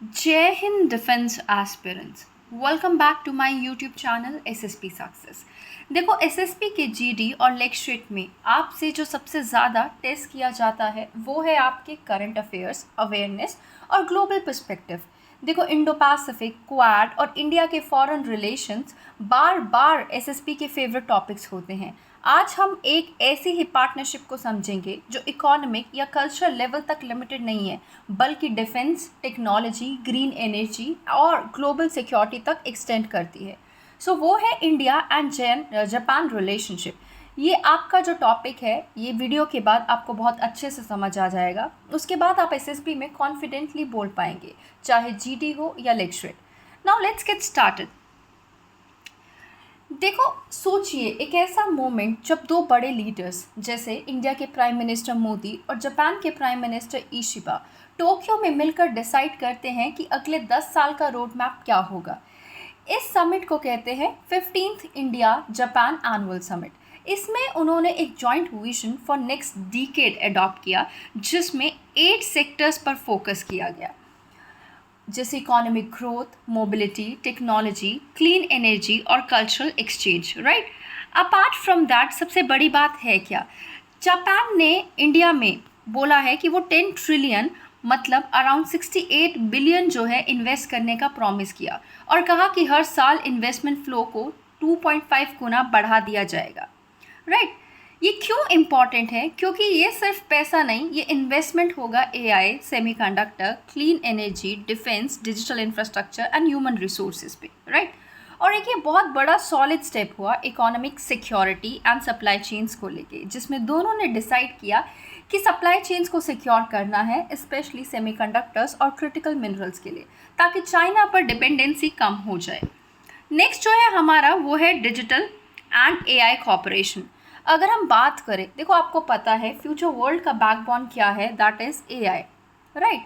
जय हिंद defence aspirants, welcome back to my YouTube channel SSP success. देखो, SSP के जीडी और लेक्चरेट में आपसे जो सबसे ज़्यादा टेस्ट किया जाता है वो है आपके करंट अफेयर्स, अवेयरनेस और ग्लोबल पर्सपेक्टिव। देखो, इंडो पैसिफिक, क्वाड और इंडिया के फॉरेन रिलेशंस बार बार एसएसपी के फेवरेट टॉपिक्स होते हैं। आज हम एक ऐसी ही पार्टनरशिप को समझेंगे जो इकोनॉमिक या कल्चरल लेवल तक लिमिटेड नहीं है, बल्कि डिफेंस, टेक्नोलॉजी, ग्रीन एनर्जी और ग्लोबल सिक्योरिटी तक एक्सटेंड करती है। सो वो है इंडिया एंड जापान रिलेशनशिप। ये आपका जो टॉपिक है, ये वीडियो के बाद आपको बहुत अच्छे से समझ आ जाएगा। उसके बाद आप एसएसपी में कॉन्फिडेंटली बोल पाएंगे, चाहे जीडी हो या lecturette. Now let's get started. देखो, सोचिए एक ऐसा मोमेंट जब दो बड़े लीडर्स जैसे इंडिया के प्राइम मिनिस्टर मोदी और जापान के प्राइम मिनिस्टर ईशिबा टोक्यो में मिलकर डिसाइड करते हैं कि अगले 10 साल का रोड मैप क्या होगा। इस समिट को कहते हैं 15th India Japan annual summit. इसमें उन्होंने एक joint vision for next decade adopt किया, जिसमें 8 सेक्टर्स पर फोकस किया गया, जैसे economic growth, mobility, technology, clean energy और cultural exchange. Right, apart from that सबसे बड़ी बात है क्या, जापान ने इंडिया में बोला है कि वो 10 ट्रिलियन मतलब अराउंड 68 बिलियन जो है इन्वेस्ट करने का प्रॉमिस किया, और कहा कि हर साल इन्वेस्टमेंट फ्लो को 2.5 गुना बढ़ा दिया जाएगा। राइट, ये क्यों इम्पॉर्टेंट है? क्योंकि ये सिर्फ पैसा नहीं, ये इन्वेस्टमेंट होगा AI, semiconductor, clean energy, defence, digital infrastructure and human resources पे। राइट, और एक ये बहुत बड़ा सॉलिड स्टेप हुआ economic security and supply chains को लेके, जिसमें दोनों ने डिसाइड किया कि सप्लाई चेन्स को सिक्योर करना है, स्पेशली सेमीकंडक्टर्स और क्रिटिकल मिनरल्स के लिए, ताकि चाइना पर डिपेंडेंसी कम हो जाए। नेक्स्ट जो है हमारा वो है डिजिटल एंड एआई कॉपरेशन। अगर हम बात करें, देखो आपको पता है फ्यूचर वर्ल्ड का बैकबोन क्या है, दैट इज़ एआई। राइट,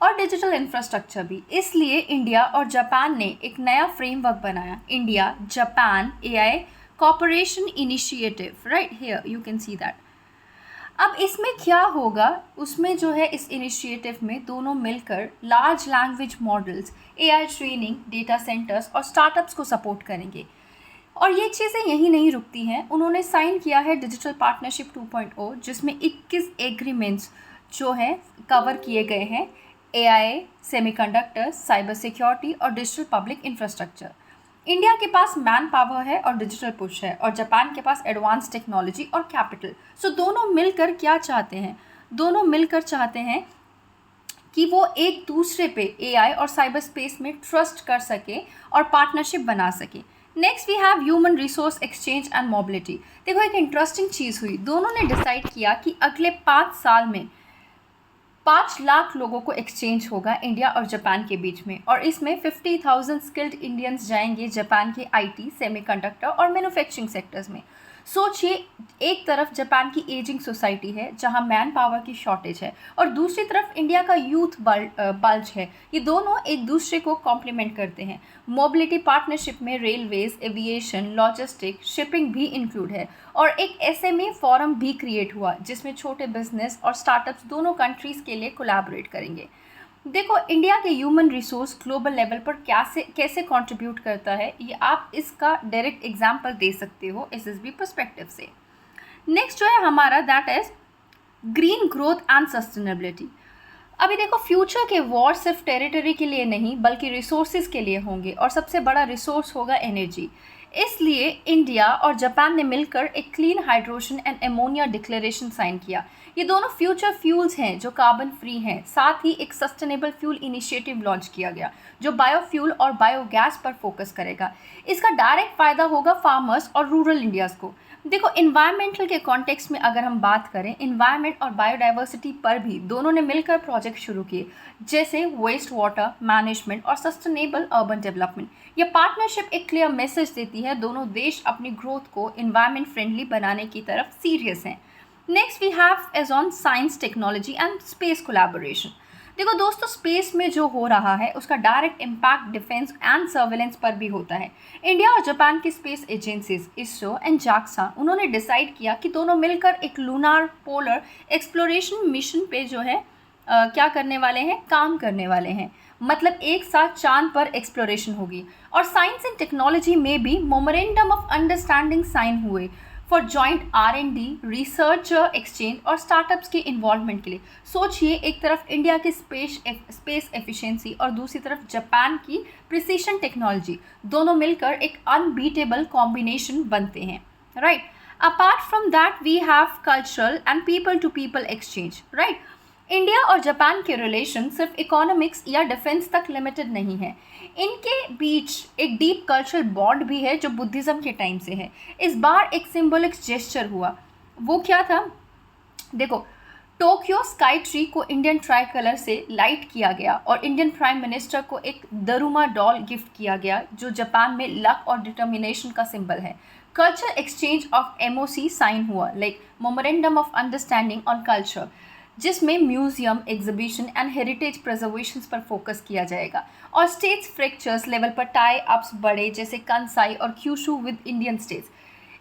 और डिजिटल इंफ्रास्ट्रक्चर भी। इसलिए इंडिया और जापान ने एक नया फ्रेमवर्क बनाया, India Japan AI cooperation initiative. Right, here you can see that. अब इसमें क्या होगा, उसमें जो है इस इनिशिएटिव में दोनों मिलकर large language models, AI training, data centres और स्टार्टअप्स को सपोर्ट करेंगे। और ये चीज़ें यहीं नहीं रुकती हैं, उन्होंने साइन किया है डिजिटल पार्टनरशिप 2.0, जिसमें 21 एग्रीमेंट्स जो हैं कवर किए गए हैं, एआई, सेमीकंडक्टर्स, साइबर सिक्योरिटी और डिजिटल पब्लिक इंफ्रास्ट्रक्चर। इंडिया के पास मैन पावर है और डिजिटल पुश है, और जापान के पास एडवांस टेक्नोलॉजी और कैपिटल। सो दोनों मिलकर क्या चाहते हैं? दोनों मिलकर चाहते हैं कि वो एक दूसरे पे एआई और साइबर स्पेस में ट्रस्ट कर सके और पार्टनरशिप बना सके। Next we have human resource exchange and mobility. देखो, एक इंटरेस्टिंग चीज़ हुई, दोनों ने डिसाइड किया कि अगले 5 साल में 5 लाख लोगों को एक्सचेंज होगा इंडिया और जापान के बीच में, और इसमें 50,000 स्किल्ड इंडियंस जाएंगे जापान के आईटी, सेमीकंडक्टर और मैन्युफैक्चरिंग सेक्टर्स में। सोचिए, एक तरफ जापान की एजिंग सोसाइटी है जहां मैन पावर की शॉर्टेज है, और दूसरी तरफ इंडिया का यूथ बल्ज है। ये दोनों एक दूसरे को कॉम्प्लीमेंट करते हैं। मोबिलिटी पार्टनरशिप में रेलवेज, एविएशन, लॉजिस्टिक, शिपिंग भी इंक्लूड है, और एक एसएमए फोरम भी क्रिएट हुआ जिसमें छोटे बिजनेस और स्टार्टअप्स दोनों कंट्रीज़ के लिए कोलैबोरेट करेंगे। देखो, इंडिया के ह्यूमन रिसोर्स ग्लोबल लेवल पर कैसे कंट्रीब्यूट करता है, ये आप इसका डायरेक्ट एग्जांपल दे सकते हो एसएसबी पर्सपेक्टिव से। नेक्स्ट जो है हमारा, that is green growth and sustainability. अभी देखो, फ्यूचर के वॉर सिर्फ टेरिटरी के लिए नहीं बल्कि रिसोर्सेज के लिए होंगे, और सबसे बड़ा रिसोर्स होगा एनर्जी। इसलिए इंडिया और जापान ने मिलकर एक clean hydrogen and ammonia declaration sign किया। ये दोनों फ्यूचर फ्यूल्स हैं जो कार्बन फ्री हैं। साथ ही एक सस्टेनेबल फ्यूल इनिशिएटिव लॉन्च किया गया जो बायोफ्यूल और बायोगैस पर फोकस करेगा। इसका डायरेक्ट फ़ायदा होगा फार्मर्स और रूरल इंडियाज़ को। देखो, इन्वायरमेंटल के कॉन्टेक्स्ट में अगर हम बात करें, इन्वायरमेंट और बायोडाइवर्सिटी पर भी दोनों ने मिलकर प्रोजेक्ट शुरू किए, जैसे वेस्ट वाटर मैनेजमेंट और सस्टेनेबल अर्बन डेवलपमेंट। यह पार्टनरशिप एक क्लियर मैसेज देती है, दोनों देश अपनी ग्रोथ को इन्वायरमेंट फ्रेंडली बनाने की तरफ सीरियस हैं। Next we have edge on science, technology and space collaboration. देखो दोस्तों, स्पेस में जो हो रहा है उसका direct impact defence and surveillance पर भी होता है। इंडिया और जापान की space agencies ISRO and JAXA, उन्होंने डिसाइड किया कि दोनों मिलकर एक लूनार पोलर एक्सप्लोरेशन मिशन पे जो है क्या करने वाले हैं, काम करने वाले हैं। मतलब एक साथ चांद पर एक्सप्लोरेशन होगी। और साइंस एंड टेक्नोलॉजी में भी मेमोरेंडम ऑफ अंडरस्टैंडिंग साइन हुए for joint R&D, research exchange और स्टार्टअप्स के इन्वॉल्वमेंट के लिए। सोचिए, एक तरफ इंडिया की स्पेस एफिशिएंसी और दूसरी तरफ जापान की प्रिसीशन टेक्नोलॉजी, दोनों मिलकर एक अनबीटेबल कॉम्बिनेशन बनते हैं, right. Apart from that we have cultural and people to people exchange, right. India और जापान के रिलेशन सिर्फ इकोनॉमिक्स या डिफेंस तक लिमिटेड नहीं है, इनके बीच एक डीप कल्चरल बॉन्ड भी है जो बुद्धिज़्म के टाइम से है। इस बार एक सिंबॉलिक जेस्चर हुआ, वो क्या था? देखो, टोक्यो स्काई ट्री को इंडियन ट्राई कलर से लाइट किया गया और इंडियन प्राइम मिनिस्टर को एक दरुमा डॉल गिफ्ट किया गया जो जापान में लक और डिटर्मिनेशन का सिंबल है। Culture exchange of MOC sign हुआ, like memorandum of understanding on culture, जिसमें museum, exhibition and heritage preservation पर फोकस किया जाएगा। और स्टेट्स फ्रैक्चर्स लेवल पर टाई अप्स बड़े, जैसे कंसाई और क्यूशू विद इंडियन स्टेट्स।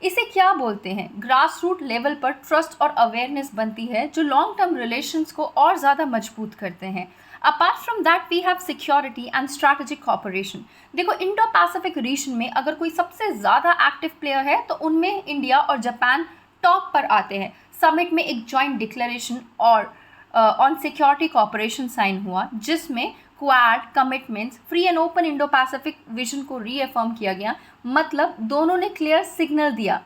इसे क्या बोलते हैं? ग्रास रूट लेवल पर ट्रस्ट और अवेयरनेस बनती है जो लॉन्ग टर्म रिलेशंस को और ज़्यादा मजबूत करते हैं। Apart from that we have security and strategic cooperation. देखो, इंडो पैसिफिक रीजन में अगर कोई सबसे ज़्यादा एक्टिव प्लेयर है तो उनमें इंडिया और जापान टॉप पर आते हैं। समिट में एक जॉइंट डिक्लेरेशन और ऑन सिक्योरिटी कॉपरेशन साइन हुआ, जिसमें quad commitments, free and open Indo Pacific vision को रीअफर्म किया गया। मतलब दोनों ने क्लियर सिग्नल दिया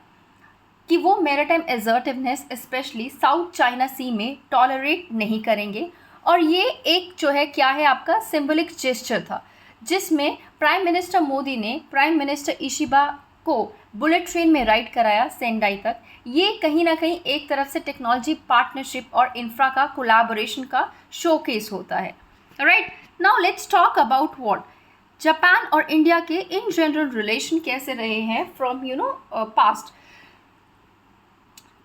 कि वो maritime assertiveness specially South China Sea में टॉलरेट नहीं करेंगे। और ये एक जो है क्या है आपका सिंबलिक जेस्चर था, जिसमें प्राइम मिनिस्टर मोदी ने प्राइम मिनिस्टर इशिबा को बुलेट ट्रेन में राइड कराया सेंडाई तक। ये कहीं ना कहीं एक तरफ से टेक्नोलॉजी पार्टनरशिप और इंफ्रा का कोलैबोरेशन का शोकेस होता है, right. Now let's talk about what Japan और इंडिया के इन जनरल रिलेशन कैसे रहे हैं फ्रॉम पास्ट।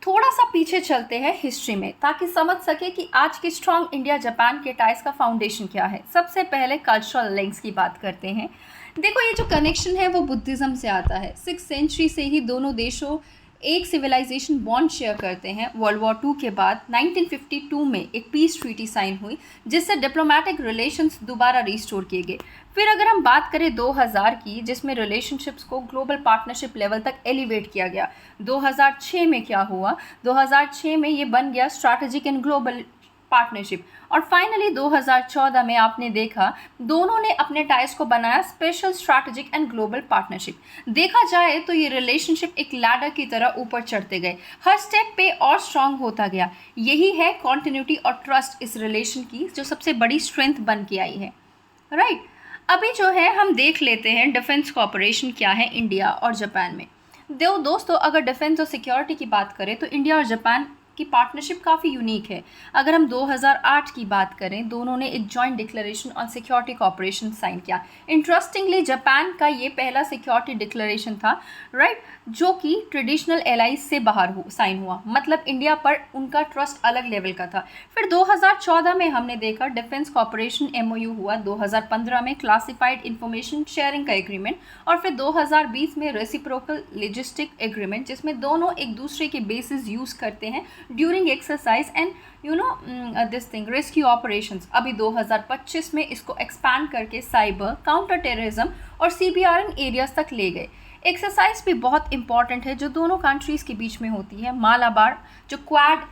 थोड़ा सा पीछे चलते हैं हिस्ट्री में ताकि समझ सके कि आज के स्ट्रॉन्ग इंडिया जापान के टाइज का फाउंडेशन क्या है। सबसे पहले कल्चरल लिंक्स की बात करते हैं। देखो, ये जो कनेक्शन है वो बुद्धिज़्म से आता है। 6th सेंचुरी से ही दोनों देशों एक सिविलाइजेशन बॉन्ड शेयर करते हैं। वर्ल्ड वॉर 2 के बाद 1952 में एक पीस ट्रीटी साइन हुई, जिससे डिप्लोमेटिक रिलेशंस दोबारा रिस्टोर किए गए। फिर अगर हम बात करें 2000 की, जिसमें रिलेशनशिप्स को ग्लोबल पार्टनरशिप लेवल तक एलिवेट किया गया। 2006 में क्या हुआ? 2006 में ये बन गया स्ट्रैटेजिक एंड ग्लोबल पार्टनरशिप। और फाइनली 2014 में आपने देखा दोनों ने अपने टाइज को बनाया special strategic and global partnership. देखा जाए तो ये रिलेशनशिप एक लैडर की तरह ऊपर चढ़ते गए, हर स्टेप पे और स्ट्रांग होता गया। यही है कॉन्टिन्यूटी और ट्रस्ट इस रिलेशन की जो सबसे बड़ी स्ट्रेंथ बन के आई है, राइट। अभी जो है हम देख लेते हैं डिफेंस कॉपरेशन क्या है इंडिया और जापान में। दोस्तों, अगर डिफेंस और सिक्योरिटी की बात करें तो इंडिया और जापान की पार्टनरशिप काफ़ी यूनिक है। अगर हम 2008 की बात करें, दोनों ने एक joint declaration on security cooperation sign किया। इंटरेस्टिंगली जापान का ये पहला सिक्योरिटी डिक्लेरेशन था, राइट, जो कि ट्रेडिशनल एलाइज से बाहर साइन हुआ। मतलब इंडिया पर उनका ट्रस्ट अलग लेवल का था। फिर 2014 में हमने देखा डिफेंस कॉपरेशन MOU हुआ, 2015 में क्लासिफाइड इंफॉर्मेशन शेयरिंग का एग्रीमेंट, और फिर 2020 में रेसिप्रोकल लॉजिस्टिक एग्रीमेंट, जिसमें दोनों एक दूसरे के बेसिस यूज़ करते हैं during exercise and this thing rescue operations. अभी 2025 में इसको एक्सपैंड करके साइबर, काउंटर टेररिज्म और CBRN एरियाज तक ले गए। एक्सरसाइज भी बहुत इंपॉर्टेंट है जो दोनों कंट्रीज़ के बीच में होती है। मालाबार जो क्वाड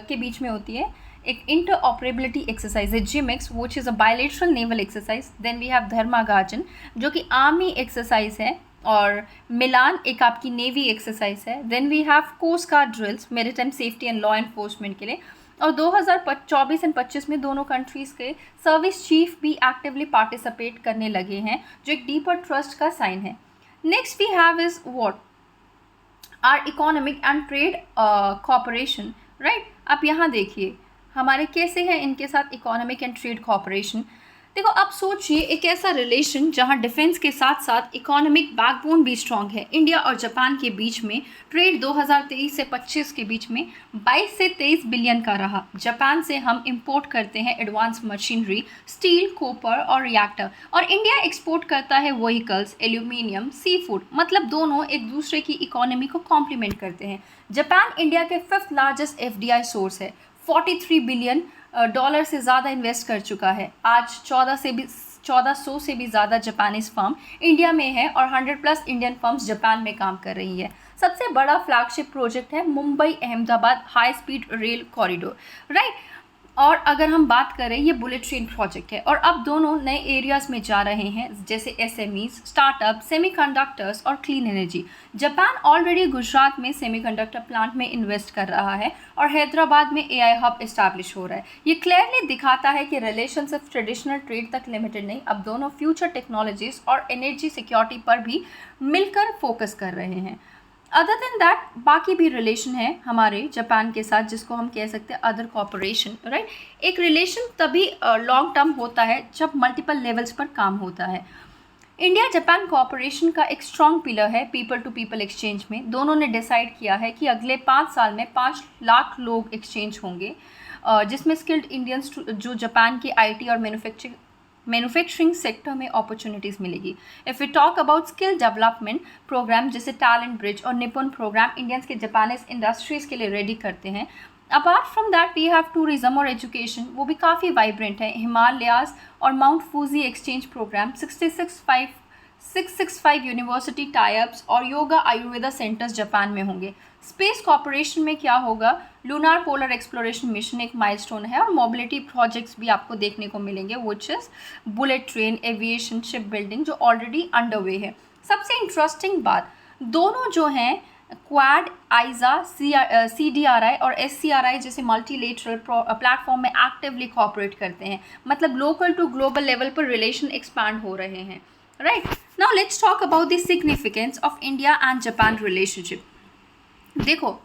के बीच में होती है, एक इंटर ऑपरेबिलिटी एक्सरसाइज है। JIMEX which is a bilateral naval exercise. Then we have Dharma Guardian जो कि आर्मी एक्सरसाइज है, और मिलान एक आपकी नेवी एक्सरसाइज है। Then we have coast guard drills maritime safety and law enforcement के लिए। और 2024 एंड 25 में दोनों कंट्रीज़ के सर्विस चीफ भी एक्टिवली पार्टिसिपेट करने लगे हैं, जो एक डीपर ट्रस्ट का साइन है। Next we have is what are economic and trade cooperation, right. आप यहाँ देखिए हमारे कैसे हैं इनके साथ इकोनॉमिक एंड ट्रेड कॉपरेशन। देखो, अब सोचिए एक ऐसा रिलेशन जहां डिफेंस के साथ साथ इकोनॉमिक बैकबोन भी स्ट्रांग है। इंडिया और जापान के बीच में ट्रेड 2023 से 25 के बीच में 22 से 23 बिलियन का रहा। जापान से हम इंपोर्ट करते हैं एडवांस मशीनरी, स्टील, कॉपर और रिएक्टर, और इंडिया एक्सपोर्ट करता है व्हीकल्स, एल्यूमिनियम, सी फूड। मतलब दोनों एक दूसरे की इकोनॉमी को कॉम्प्लीमेंट करते हैं। जापान इंडिया के 5th लार्जेस्ट FDI सोर्स है। $43 बिलियन डॉलर से ज़्यादा इन्वेस्ट कर चुका है। आज 1400 से भी ज़्यादा जापानीज़ फर्म इंडिया में है और 100+ इंडियन फर्म्स जापान में काम कर रही है। सबसे बड़ा फ्लैगशिप प्रोजेक्ट है Mumbai Ahmedabad high speed rail corridor, right. और अगर हम बात करें, ये बुलेट ट्रेन प्रोजेक्ट है और अब दोनों नए एरियाज़ में जा रहे हैं, जैसे एसएमईज, स्टार्टअप, सेमीकंडक्टर्स और clean energy. Japan already Gujarat में सेमीकंडक्टर प्लांट में इन्वेस्ट कर रहा है और हैदराबाद में एआई हब इस्टेब्लिश हो रहा है। ये क्लियरली दिखाता है कि रिलेशन सिर्फ ट्रेडिशनल ट्रेड तक लिमिटेड नहीं, अब दोनों फ्यूचर टेक्नोलॉजीज और एनर्जी सिक्योरिटी पर भी मिलकर फोकस कर रहे हैं। अदर देन दैट बाकी भी रिलेशन है हमारे जापान के साथ, जिसको हम कह सकते हैं अदर कॉपरेशन, राइट। एक रिलेशन तभी लॉन्ग टर्म होता है जब मल्टीपल लेवल्स पर काम होता है। इंडिया जापान कॉपरेशन का एक स्ट्रॉन्ग पिलर है पीपल टू पीपल एक्सचेंज में। दोनों ने डिसाइड किया है कि अगले 5 साल में 5 लाख लोग एक्सचेंज होंगे, जिसमें स्किल्ड इंडियंस जो जापान की आईटी और मैन्युफैक्चरिंग सेक्टर में अपॉर्चुनिटीज़ मिलेगी। If we talk about skill development program जैसे टैलेंट ब्रिज और निपुण प्रोग्राम इंडियंस के जापानीज इंडस्ट्रीज़ के लिए रेडी करते हैं। Apart from that we have tourism और एजुकेशन, वो भी काफ़ी वाइब्रेंट है। हिमालयाज और mount Fuji exchange program, 665 university types और योगा आयुर्वेदा सेंटर्स जापान में होंगे। स्पेस कॉर्पोरेशन में क्या होगा, लूनार पोलर एक्सप्लोरेशन मिशन एक माइलस्टोन है और मोबिलिटी प्रोजेक्ट्स भी आपको देखने को मिलेंगे, which is bullet train, aviation, ship building, जो ऑलरेडी अंडरवे है। सबसे इंटरेस्टिंग बात, दोनों जो हैं क्वाड, आइजा, CDRI और SCRI जैसे मल्टीलेटरल प्लेटफॉर्म में एक्टिवली कॉपरेट करते हैं, मतलब लोकल टू ग्लोबल लेवल पर रिलेशन एक्सपैंड हो रहे हैं, right. Now let's talk about the significance of India and Japan relationship. देखो,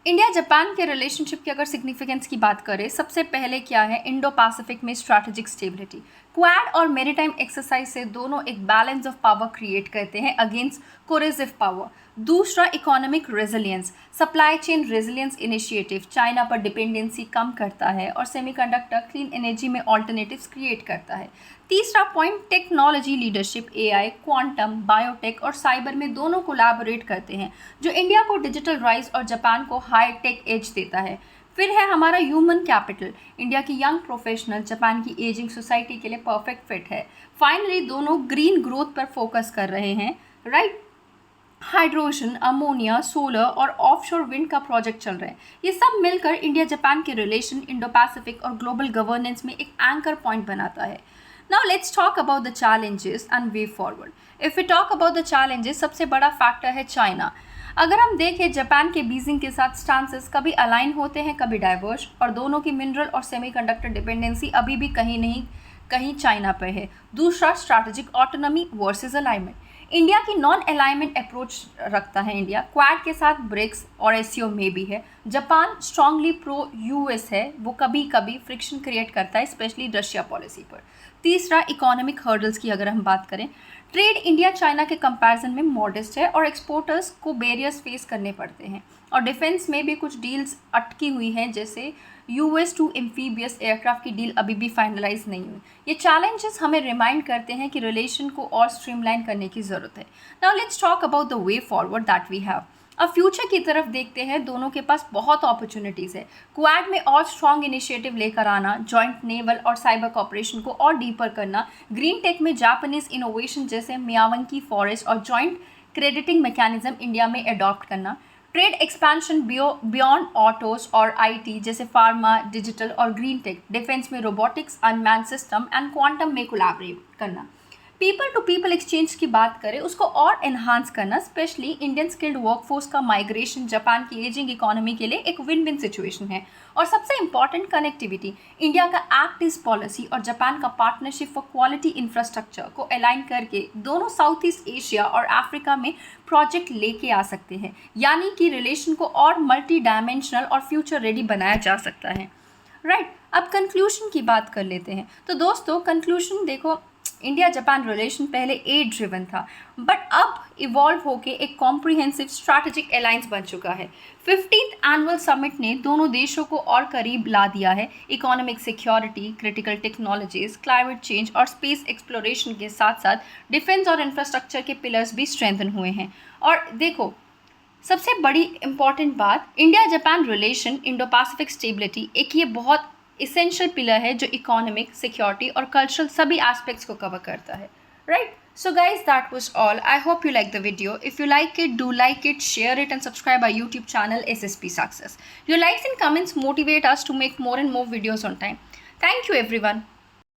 इंडिया जापान के रिलेशनशिप की अगर सिग्निफिकेंस की बात करें, सबसे पहले क्या है, इंडो पैसिफिक में स्ट्रैटेजिक स्टेबिलिटी। क्वाड और मैरीटाइम एक्सरसाइज से दोनों एक बैलेंस ऑफ पावर क्रिएट करते हैं अगेंस्ट कोरेसिव पावर। दूसरा, economic resilience, supply chain resilience initiative China पर डिपेंडेंसी कम करता है और सेमीकंडक्टर, क्लीन एनर्जी में ऑल्टरनेटिव्स क्रिएट करता है। तीसरा point, technology leadership, AI, quantum, biotech और साइबर में दोनों कोलैबोरेट करते हैं, जो इंडिया को डिजिटल राइज और जापान को हाई टेक एज देता है। फिर है हमारा ह्यूमन कैपिटल, इंडिया की यंग प्रोफेशनल जापान की एजिंग सोसाइटी के लिए परफेक्ट फिट है। फाइनली दोनों ग्रीन ग्रोथ पर फोकस कर रहे हैं, राइट। हाइड्रोजन, अमोनिया, सोलर और ऑफशोर विंड का प्रोजेक्ट चल रहा है। ये सब मिलकर इंडिया जापान के रिलेशन इंडो पैसिफिक और ग्लोबल गवर्नेंस में एक एंकर पॉइंट बनाता है। Now let's talk about the challenges and way forward. If we talk about the challenges, सबसे बड़ा फैक्टर है चाइना। अगर हम देखें, जापान के बीजिंग के साथ स्टांसेस कभी अलाइन होते हैं, कभी डाइवर्स, और दोनों की मिनरल और सेमीकंडक्टर डिपेंडेंसी अभी भी कहीं नहीं कहीं चाइना पर है। दूसरा, strategic autonomy versus alignment. India की नॉन अलाइनमेंट अप्रोच रखता है इंडिया, क्वाड के साथ ब्रिक्स और SCO में भी है। जापान स्ट्रांगली प्रो US है, वो कभी कभी फ्रिक्शन क्रिएट करता है, स्पेशली रशिया पॉलिसी पर। तीसरा, इकोनॉमिक हर्डल्स की अगर हम बात करें, ट्रेड इंडिया चाइना के कंपैरिजन में मॉडेस्ट है और एक्सपोर्टर्स को बैरियर्स फेस करने पड़ते हैं। और डिफेंस में भी कुछ डील्स अटकी हुई हैं, जैसे US-2 एम्फीबियस एयरक्राफ्ट की डील अभी भी फाइनलाइज नहीं हुई। ये चैलेंजेस हमें रिमाइंड करते हैं कि रिलेशन को और स्ट्रीमलाइन करने की ज़रूरत है। Now let's talk about the way forward that we have. अब फ्यूचर की तरफ देखते हैं, दोनों के पास बहुत अपॉर्चुनिटीज़ है। क्वाड में और स्ट्रॉन्ग इनिशिएटिव लेकर आना, जॉइंट नेवल और साइबर कॉपरेशन को और डीपर करना, ग्रीन टेक में जापानीज इनोवेशन जैसे मियावाकी फॉरेस्ट और जॉइंट क्रेडिटिंग मैकेनिज्म इंडिया में अडॉप्ट करना, ट्रेड एक्सपेंशन बियॉन्ड ऑटोज और IT जैसे फार्मा, डिजिटल और ग्रीन टेक, डिफेंस में robotics, unmanned system and quantum में कोलैबोरेट करना। पीपल टू पीपल एक्सचेंज की बात करें, उसको और एनहांस करना, स्पेशली इंडियन स्किल्ड वर्कफोर्स का माइग्रेशन जापान की एजिंग इकोनॉमी के लिए एक विन विन सिचुएशन है। और सबसे इंपॉर्टेंट, कनेक्टिविटी, इंडिया का एक्ट ईस्ट पॉलिसी और जापान का पार्टनरशिप फॉर क्वालिटी इंफ्रास्ट्रक्चर को अलाइन करके दोनों साउथ ईस्ट एशिया और अफ्रीका में प्रोजेक्ट लेके आ सकते हैं, यानी कि रिलेशन को और मल्टी डायमेंशनल और फ्यूचर रेडी बनाया जा सकता है, राइट। अब कंक्लूशन की बात कर लेते हैं। तो दोस्तों, कंक्लूशन देखो, इंडिया जापान रिलेशन पहले एड ड्रिवन था, बट अब इवॉल्व होके एक कॉम्प्रिहेंसिव स्ट्रैटेजिक अलायंस बन चुका है। 15th एनुअल समिट ने दोनों देशों को और करीब ला दिया है। Economic security, critical technologies, climate change और स्पेस एक्सप्लोरेशन के साथ साथ डिफेंस और इंफ्रास्ट्रक्चर के पिलर्स भी स्ट्रेंथन हुए हैं। और देखो, सबसे बड़ी इंपॉर्टेंट बात, India Japan relation, Indo Pacific stability, एक ये बहुत इसेंशियल पिलर है जो इकोनॉमिक, सिक्योरिटी और कल्चरल सभी एस्पेक्ट्स को कवर करता है, right? So guys, that was all. I hope you like the video. If you like it, do like it, share it and subscribe our YouTube channel SSP Success. Your likes and comments motivate us to make more and more videos on time. Thank you everyone.